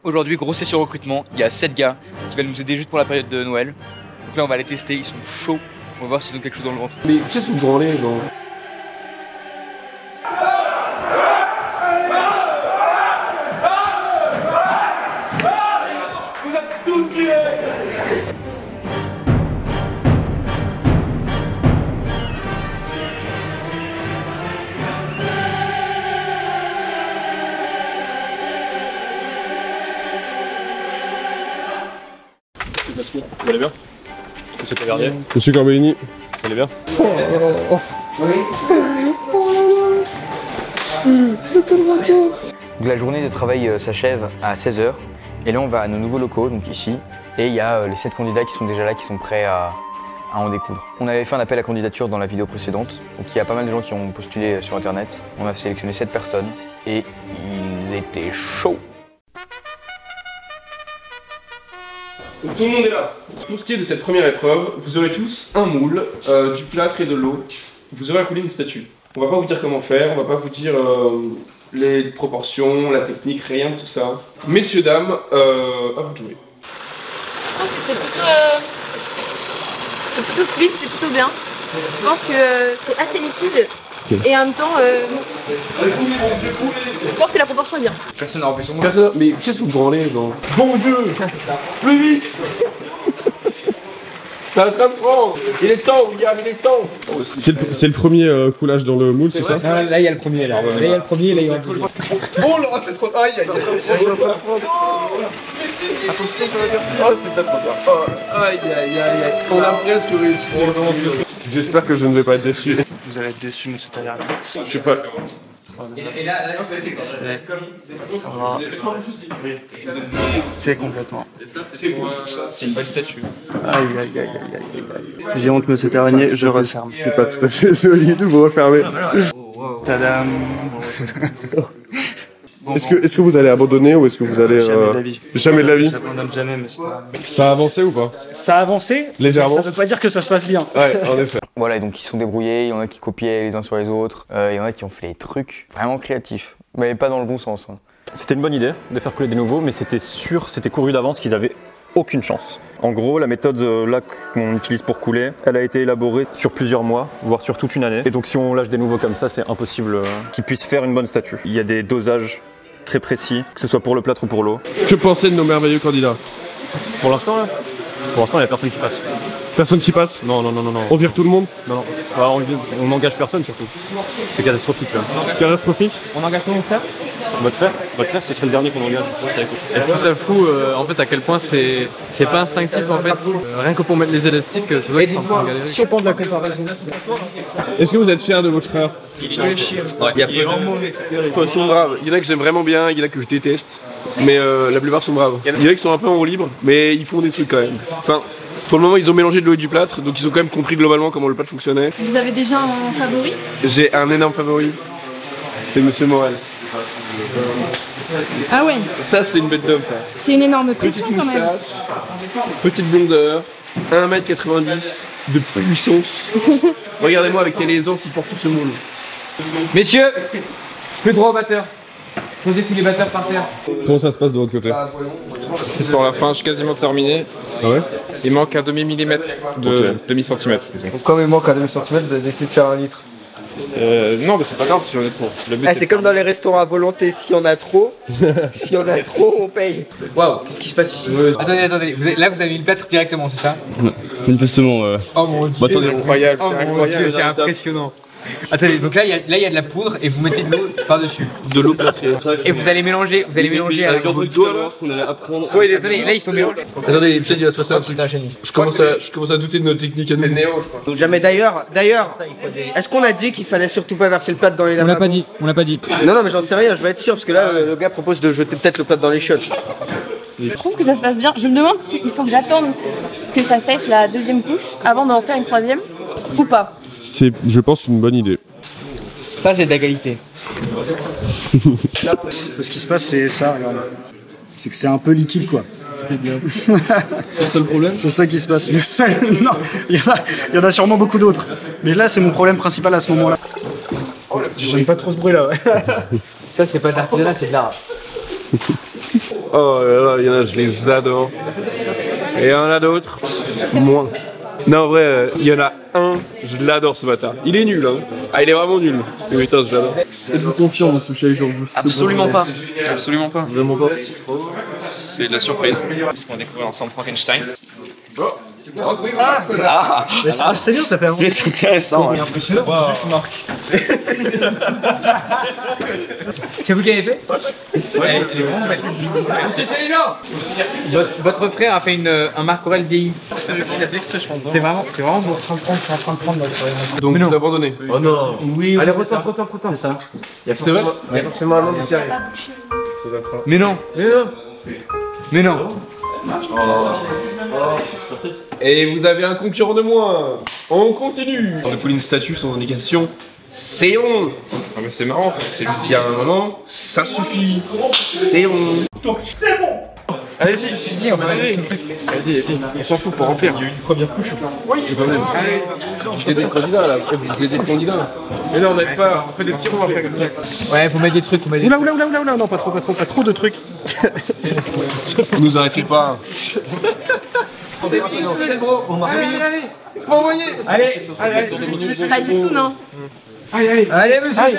Aujourd'hui, grosse session recrutement, il y a 7 gars qui veulent nous aider juste pour la période de Noël. Donc là on va les tester, ils sont chauds, on va voir s'ils ont quelque chose dans le ventre. Mais qu'est-ce que vous branlez genre? Vous êtes tous virés. Vous allez bien? Monsieur Tavernier? Monsieur Corbellini. Vous allez bien? Donc la journée de travail s'achève à 16 h et là on va à nos nouveaux locaux, donc ici, et il y a les 7 candidats qui sont déjà là, qui sont prêts à en découdre. On avait fait un appel à candidature dans la vidéo précédente, donc il y a pas mal de gens qui ont postulé sur internet. On a sélectionné 7 personnes et ils étaient chauds. Donc, tout le monde est là. Pour ce qui est de cette première épreuve, vous aurez tous un moule, du plâtre et de l'eau. Vous aurez à couler une statue. On va pas vous dire comment faire, on va pas vous dire les proportions, la technique, rien de tout ça. Messieurs, dames, à vous de jouer. Je trouve que c'est plutôt fluide, c'est plutôt bien. Je pense que c'est assez liquide. Et en même temps, je pense que la proportion est bien. Personne n'a rempli son moule. Personne... Mais qu'est-ce que vous branlez, genre? Bon Dieu! Plus vite! Ça va te prendre! Il est temps, William, il est temps! C'est le premier coulage dans le moule, c'est ça? Non, là il y a le premier, là. Là il y a le premier, là il y a le deuxième. Oh là, c'est trop... Aïe, aïe, aïe! Attention, ça va faire. Oh, c'est pas trop bien. Oh, aïe, aïe, aïe, aïe. On a presque réussi. J'espère que je ne vais pas être déçu. Vous allez être déçu, monsieur Tavernier. Je sais pas. C'est complètement. C'est une belle statue. Aïe, aïe, aïe, aïe, aïe, aïe. J'ai honte, monsieur Tavernier, je referme. C'est pas tout à fait solide, vous refermez. Tadam. Est-ce que vous allez abandonner ou est-ce que vous allez... Jamais de la vie. Jamais de la vie. J'abandonne jamais, monsieur Tavernier. Ça a avancé ou pas? Ça a avancé, légèrement. ça veut pas dire que ça se passe bien. Ouais, en effet. Voilà, et donc ils sont débrouillés, il y en a qui copiaient les uns sur les autres, il y en a qui ont fait des trucs vraiment créatifs, mais pas dans le bon sens. Hein. C'était une bonne idée de faire couler des nouveaux, mais c'était sûr, c'était couru d'avance qu'ils avaient aucune chance. En gros, la méthode là qu'on utilise pour couler, elle a été élaborée sur plusieurs mois, voire sur toute une année. Et donc si on lâche des nouveaux comme ça, c'est impossible qu'ils puissent faire une bonne statue. Il y a des dosages très précis, que ce soit pour le plâtre ou pour l'eau. Que pensez de nos merveilleux candidats? Pour l'instant, là, il n'y a personne qui passe. Personne qui passe? Non. On vire tout le monde? Non. Alors, on n'engage personne surtout. C'est catastrophique là. C'est catastrophique? On engage mon frère? Votre frère, ce serait le dernier qu'on engage. Et je trouve ça fou en fait à quel point c'est pas instinctif en fait. Rien que pour mettre les élastiques, c'est vrai qu'ils sont en train de galérer. Je comprends de la comparaison. Est-ce que vous êtes fiers de votre frère? Il est vraiment mauvais, c'est terrible. Ils sont braves. Il y en a que j'aime vraiment bien, il y en a que je déteste. Mais la plupart sont braves. Il y en a qui sont un peu en roue libre, mais ils font des trucs quand même. Enfin, pour le moment, ils ont mélangé de l'eau et du plâtre, donc ils ont quand même compris globalement comment le plâtre fonctionnait. Vous avez déjà un favori? J'ai un énorme favori. C'est Monsieur Morel. Ah ouais, Ça, c'est une bête d'homme, ça. c'est une énorme Petite pression quand même. moustache, petite blondeur, 1m90 de puissance. Regardez-moi avec quelle aisance il porte tout ce monde. Messieurs, plus droit au batteur. Posez tous les batteurs par terre. Comment ça se passe de votre côté? C'est sur la fin, je suis quasiment terminé. Ah ouais? Il manque un demi-millimètre de demi-centimètre. Comme il manque à demi-centimètre, vous avez décidé de faire un litre. Non, mais c'est pas grave si on est trop. Le but, C'est comme dans les restaurants à volonté, si on a trop, on paye. Waouh, qu'est-ce qui se passe ici? Attendez, là vous avez mis le plâtre directement, c'est ça? Manifestement, Oh mon dieu, attendez, Incroyable, oh c'est mon incroyable. dieu, c'est impressionnant. Attendez, donc là il y a de la poudre et vous mettez de l'eau par-dessus. De l'eau plâtrée. Et vous allez mélanger avec votre doigt là, on allait apprendre. Attendez, là il faut mélanger. Attendez, peut-être il va se passer un truc. Je commence à douter de nos techniques à nous. Jamais d'ailleurs, est-ce qu'on a dit qu'il fallait surtout pas verser le plâtre dans les lavabos? On l'a pas dit. Non, mais j'en sais rien, je vais être sûr, parce que là, le gars propose de jeter peut-être le plâtre dans les chiottes. Je trouve que ça se passe bien. Je me demande s'il faut que j'attende que ça sèche la deuxième couche avant d'en faire une troisième ou pas. C'est, je pense, une bonne idée. Ça, c'est d'égalité. Ce qui se passe, c'est ça, regarde. C'est que c'est un peu liquide, quoi. C'est le seul problème? C'est ça qui se passe. Le seul, non, il y en a sûrement beaucoup d'autres. Mais là, c'est mon problème principal à ce moment-là. J'aime pas trop ce bruit là, ouais. Ça c'est pas de l'artisanat, c'est de l'art. Oh là là, il y en a, je les adore. Et il y en a d'autres, moins. Non, en vrai, il y en a un, je l'adore ce bâtard. Il est nul, hein. Ah, il est vraiment nul. Mais putain, je l'adore. Êtes-vous confiant, monsieur Chaillot? Absolument pas. Absolument pas. Vraiment pas. C'est de la surprise. Parce qu'on découvre ensemble Frankenstein. C'est bien, ça fait avancer. C'est intéressant. C'est vous qui avez fait? Ouais. Votre frère a fait un Marc Aurèle vieilli. C'est vraiment pour s'en prendre notre. Donc vous abandonnez. Oh non. Oui. Allez, retourne. C'est ça. C'est vrai? Il y a forcément un homme qui arrive. Mais non. Mais non. Et vous avez un concurrent de moins. On continue. On a collé une statue sans indication. C'est on. Ah mais c'est marrant, c'est lui qui a un moment. Ça suffit. C'est on. Allez-y, Vas-y. On s'en fout, faut remplir. Il y a eu une première couche. Oui. Quand même. Allez. Vous aidez le candidat là. Vous aidez le candidat. Mais non, on n'aide pas. On fait des petits ronds après comme ça. Ouais, faut mettre des trucs. Oula, non, pas trop de trucs. Vous nous arrêtez pas. Allez, Pas du tout, non. allez, monsieur.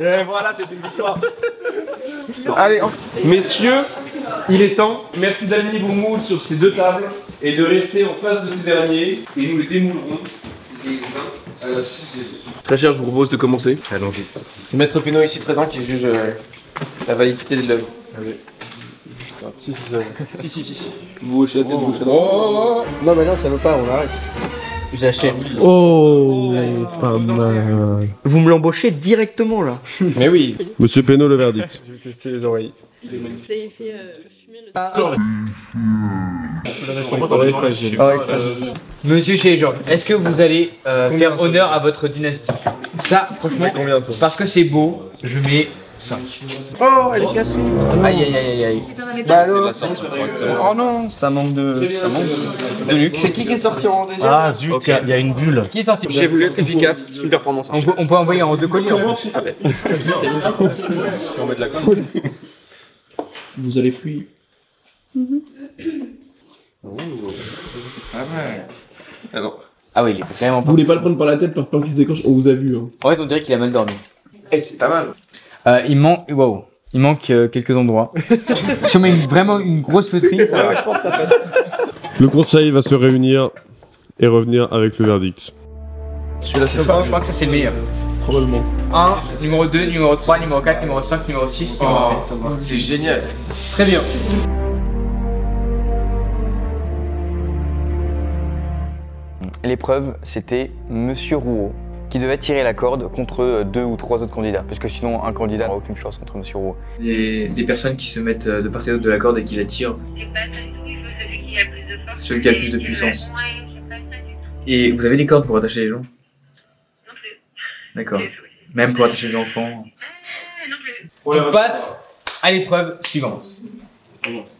Et voilà, c'est une victoire. Allez, messieurs, il est temps. Merci d'aligner vos moules sur ces deux tables et de rester en face de ces derniers. Et nous les démoulerons les uns à la suite des autres. Très cher, je vous propose de commencer. Allons-y. C'est Maître Pénaud ici présent qui juge la validité de l'œuvre. Si. Vous hochez la tête, vous hochez la tête. Non, mais non, ça veut pas, on arrête. J'achète. Oh, pas mal. Vous me l'embauchez directement là. Mais oui. Monsieur Pénaud, le verdict. Je vais tester les oreilles. Vous avez fait fumer le Monsieur Chaillot, est-ce que vous allez faire honneur à votre dynastie? Ça, franchement, Combien ça? parce que c'est beau, je mets 5. Oh, elle est cassée. Aïe. Bah alors. Oh non, ça manque de luxe. C'est qui est sorti en déjà? Ah zut, il y a une bulle. Qui est sorti? J'ai voulu être efficace, c'est une performance. On peut envoyer en 2 colis en plus. On met de la colle. Vous allez fuir. Ah non. Ah oui, il est vraiment Vous pas. voulez pas le prendre par la tête par peur qu'il se décroche? On vous a vu. Hein. En fait, on dirait qu'il a mal dormi. Eh, c'est pas mal. Il manque quelques endroits. Si on met vraiment une grosse feutrine, ça va. Je pense que ça passe. Le conseil va se réunir et revenir avec le verdict. Celui-là, c'est Je crois que ça c'est le meilleur. probablement. 1, numéro 2, numéro 3, numéro 4, numéro 5, numéro 6, numéro 7. C'est génial. Très bien. L'épreuve, c'était Monsieur Rouault, qui devait tirer la corde contre 2 ou 3 autres candidats, parce que sinon un candidat n'aura aucune chance contre Monsieur Rouault. Des personnes qui se mettent de part et d'autre de la corde et qui la tirent. C'est pas ça du tout, il faut celui qui a plus de force. Celui qui a le plus de puissance. Ouais, c'est pas ça du tout. Et vous avez des cordes pour attacher les gens? Non plus. D'accord. Même pour attacher les enfants. Non plus. On passe à l'épreuve suivante.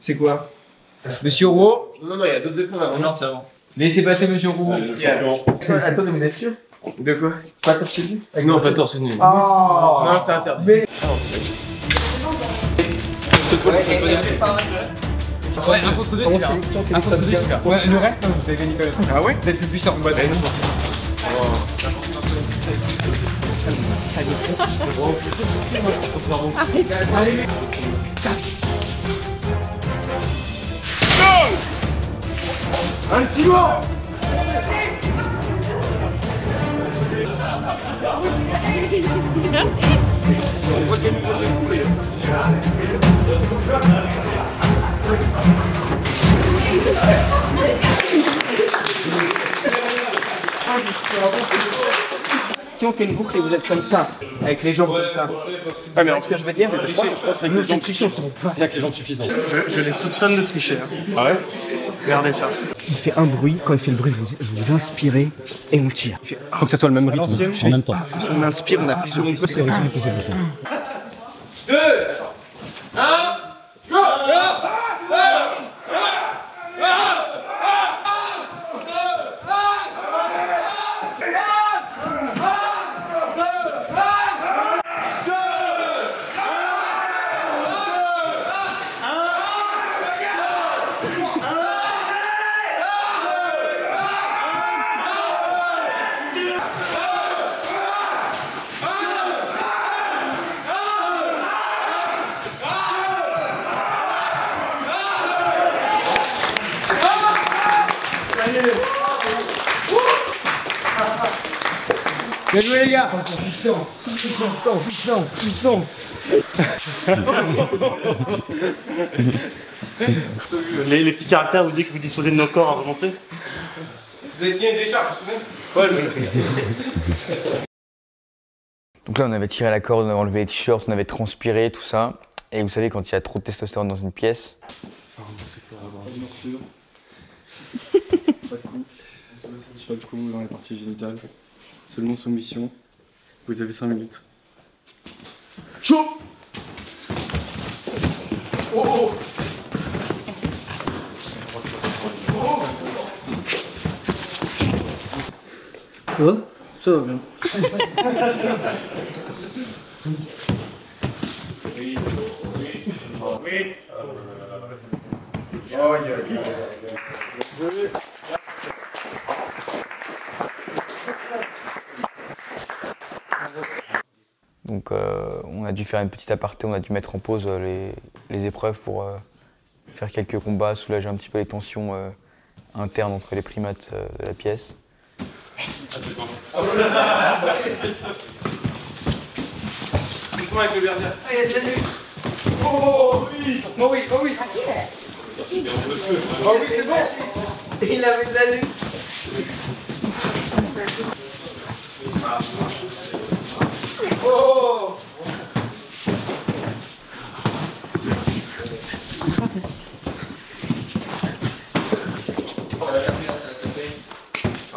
C'est quoi? Monsieur Rouault, Non, il y a d'autres épreuves avant. non, c'est avant. Laissez passer Monsieur Rouault. Attendez, vous êtes sûr? De quoi? Pas torse nu? Non, pas torse nu. Oh. Non, c'est interdit. Ouais, un contre deux, c'est bien. Un contre deux, c'est bien. Ouais, le reste, non, vous avez gagné quand même. Ah ouais? Vous êtes plus puissant. Ouais, Allez, Simon! Si on fait une boucle et vous êtes comme ça, avec les jambes comme ça. Ah, mais Ce que je veux dire, c'est que nous, c'est tricher, Il y a que les gens suffisants. Je les soupçonne de tricher. Ah ouais? Regardez ça. il fait un bruit, quand il fait le bruit, vous inspirez et on tire. Faut que ça soit le même rythme, en même temps. Si on inspire, on appuie sur une côté. Bien joué les gars. Puissance. Les petits caractères vous disent que vous disposez de nos corps à volonté. Vous avez signé des charges, vous vous souvenez? Donc là, on avait tiré la corde, on avait enlevé les t-shirts, on avait transpiré, tout ça. Et vous savez, quand il y a trop de testostérone dans une pièce. Pas de coup dans les parties génitales. Seulement soumission. Vous avez 5 minutes. Chaud. Oh. Ça va? Ça va bien. Donc on a dû faire une petite aparté, on a dû mettre en pause les épreuves pour faire quelques combats, soulager un petit peu les tensions internes entre les primates de la pièce. Dites-moi avec le verdier. Ah, il y a de la nuit. Oh oui. Oh oui, oh oui. Oh oui, c'est bon. Il avait de la nuit. Oh.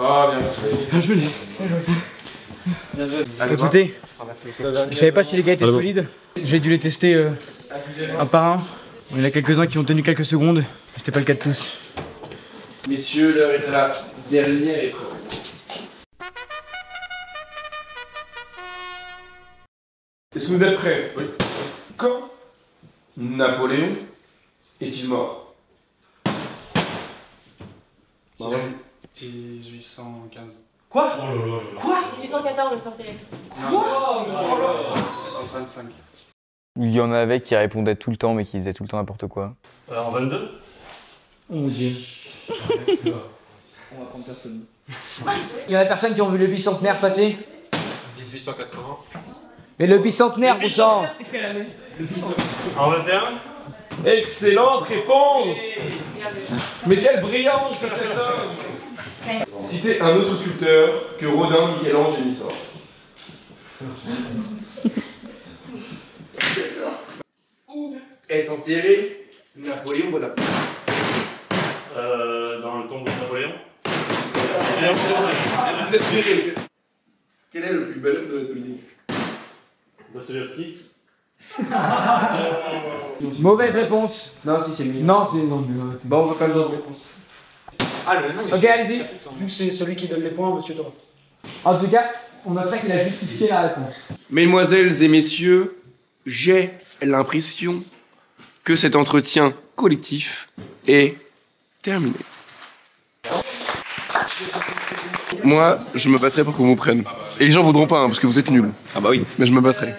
Ah, bien joué. Bien joué. Écoutez, je savais pas si les gars étaient solides. J'ai dû les tester un par un. Il y en a quelques-uns qui ont tenu quelques secondes. C'était pas le cas de tous. Messieurs, l'heure est à la dernière épreuve. Est-ce que vous êtes prêts? Oui. Quand Napoléon est-il mort? 1815. Quoi? Quoi? 1814 de sortir. Quoi? 125. Il y en avait qui répondaient tout le temps, mais qui disaient tout le temps n'importe quoi. En 22? Oh mon dieu. On va prendre personne. Il y en a personne qui ont vu le bicentenaire passer? 1880. Mais le bicentenaire, vous sang! En 21? Excellente réponse. Mais quelle brillance cet homme. Citez un autre sculpteur que Rodin, Michel-Ange et Missor. Où est enterré Napoléon Bonaparte? Dans le tombeau de Napoléon. Vous êtes viré. Quel est le plus bel homme de l'atelier? Dostoevsky. Mauvaise réponse. Non, si c'est mieux. Non, c'est non. Bon, on va quand même donner réponse. Ah, le nom. Ok, allez-y. Vu que c'est celui qui donne les points, monsieur Thomas. En tout cas, on notera qu'il a justifié la réponse. Mesdemoiselles et messieurs, j'ai l'impression que cet entretien collectif est terminé. Moi, je me battrai pour qu'on vous prenne. Et les gens voudront pas, hein, parce que vous êtes nuls. Ah bah oui. Mais je me battrai.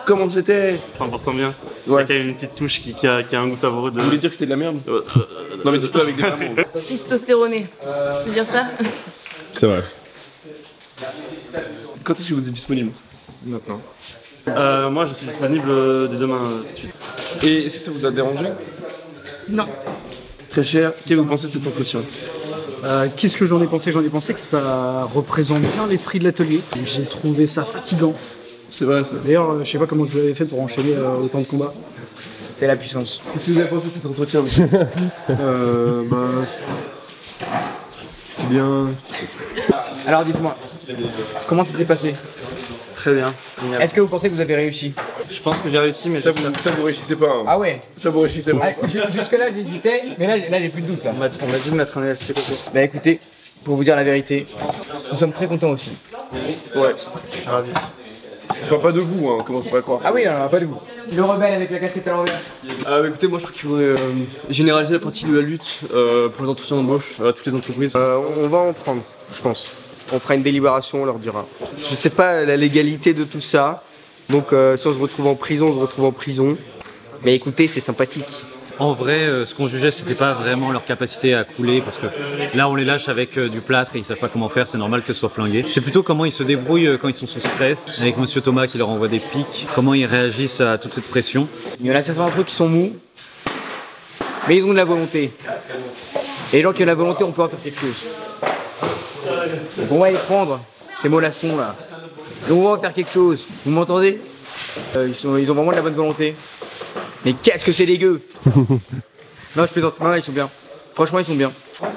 Comment c'était? 100% bien. Ouais. Il y a quand même une petite touche qui a un goût savoureux de... Vous voulez dire que c'était de la merde? Non mais dites-le avec des amours. Testostéroné. Je peux dire ça? C'est vrai. Quand est-ce que vous êtes disponible? Maintenant. Moi, je suis disponible dès demain tout de suite. Et est-ce que ça vous a dérangé? Non. Très cher, qu'est-ce que vous pensez de cet entretien? Qu'est-ce que j'en ai pensé? J'en ai pensé que ça représente bien l'esprit de l'atelier. J'ai trouvé ça fatigant. C'est vrai ça. D'ailleurs, je sais pas comment vous avez fait pour enchaîner autant de combats. C'est la puissance. Qu'est-ce que vous avez pensé de cet entretien, monsieur? C'était bien. Alors dites-moi, comment ça s'est passé? Très bien. Est-ce que vous pensez que vous avez réussi? Je pense que j'ai réussi, mais Ça vous réussissez pas. Hein. Ah ouais. Ça vous réussissez pas. Jusque-là j'hésitais, mais là j'ai plus de doute là. on m'a dit de mettre un LST côté. Bah écoutez, pour vous dire la vérité, nous sommes très contents aussi. Ouais. Ravi. Enfin, pas de vous, hein, commencez pas à croire. Ah oui, non, pas de vous. Le rebelle avec la casquette à l'envers. Écoutez, moi je trouve qu'il faudrait généraliser la pratique de la lutte pour les entretiens d'embauche à toutes les entreprises. On va en prendre, je pense. On fera une délibération, on leur dira. Je sais pas la légalité de tout ça, donc si on se retrouve en prison, on se retrouve en prison. Mais écoutez, c'est sympathique. En vrai, ce qu'on jugeait, c'était pas vraiment leur capacité à couler, parce que là, on les lâche avec du plâtre et ils savent pas comment faire, c'est normal que ce soit flingué. C'est plutôt comment ils se débrouillent quand ils sont sous stress, avec Monsieur Thomas qui leur envoie des pics, comment ils réagissent à toute cette pression. Il y en a certains d'entre eux qui sont mous, mais ils ont de la volonté. Et les gens qui ont de la volonté, on peut en faire quelque chose. Donc on va les prendre, ces mollassons là. Et on va en faire quelque chose. Vous m'entendez? Ils ont vraiment de la bonne volonté. Mais qu'est-ce que c'est dégueu! Non, je plaisante. Non, ils sont bien. Franchement, ils sont bien.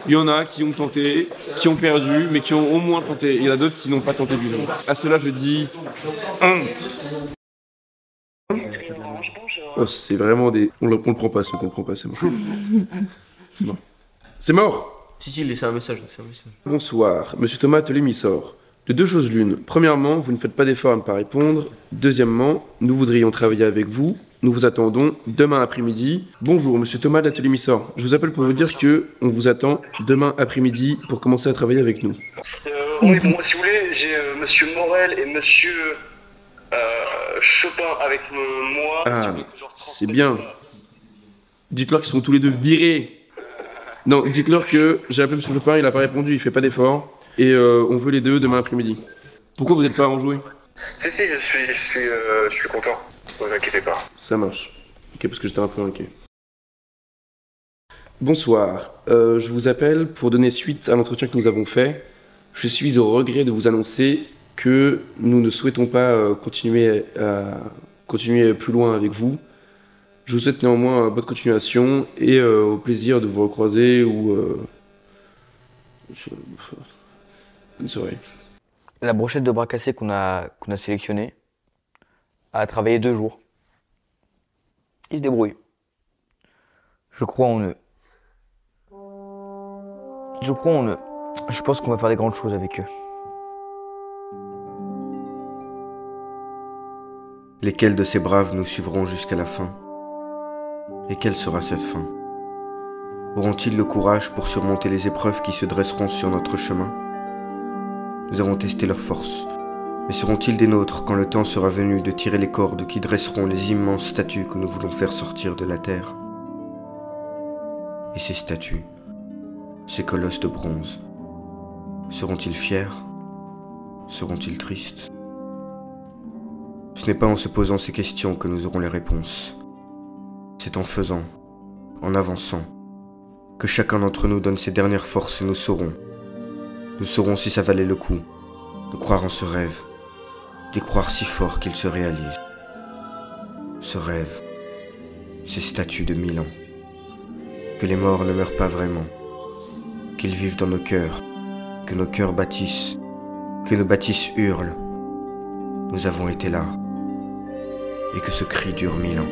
Il y en a qui ont tenté, qui ont perdu, mais qui ont au moins tenté. Il y en a d'autres qui n'ont pas tenté du tout. À cela, je dis honte. Oh, c'est vraiment des. On le prend pas, ce qu'on le prend pas, c'est mort. C'est mort. C'est mort! Si, laissez un message, Bonsoir, Monsieur Thomas Atelier Missor. De deux choses l'une. Premièrement, vous ne faites pas d'effort à ne pas répondre. Deuxièmement, nous voudrions travailler avec vous. Nous vous attendons demain après-midi. Bonjour, Monsieur Thomas d'Atelier Missor. Je vous appelle pour vous dire que on vous attend demain après-midi pour commencer à travailler avec nous. Oui, bon, si vous voulez, j'ai Monsieur Morel et Monsieur Chopin avec moi. Ah, c'est bien. Dites-leur qu'ils sont tous les deux virés. Non, dites-leur que j'ai appelé Monsieur Chopin, il n'a pas répondu, il fait pas d'effort. Et on veut les deux demain après-midi. Pourquoi vous n'êtes pas enjoué? Si, je suis content. Ne vous inquiétez pas. Ça marche. Ok, parce que j'étais un peu inquiet. Bonsoir. Je vous appelle pour donner suite à l'entretien que nous avons fait. Je suis au regret de vous annoncer que nous ne souhaitons pas continuer plus loin avec vous. Je vous souhaite néanmoins bonne continuation et au plaisir de vous recroiser ou... Bonne soirée. La brochette de bras cassés qu'on a sélectionnée a travaillé 2 jours. Ils se débrouillent. Je crois en eux. Je pense qu'on va faire des grandes choses avec eux. Lesquels de ces braves nous suivront jusqu'à la fin? Et quelle sera cette fin? Auront-ils le courage pour surmonter les épreuves qui se dresseront sur notre chemin? Nous avons testé leur force, mais seront-ils des nôtres quand le temps sera venu de tirer les cordes qui dresseront les immenses statues que nous voulons faire sortir de la terre? Et ces statues, ces colosses de bronze, seront-ils fiers? Seront-ils tristes? Ce n'est pas en se posant ces questions que nous aurons les réponses. C'est en faisant, en avançant, que chacun d'entre nous donne ses dernières forces et nous saurons si ça valait le coup de croire en ce rêve, d'y croire si fort qu'il se réalise. Ce rêve, ces statues de 1000 ans, que les morts ne meurent pas vraiment, qu'ils vivent dans nos cœurs, que nos cœurs bâtissent, que nos bâtisses hurlent. Nous avons été là, et que ce cri dure 1000 ans.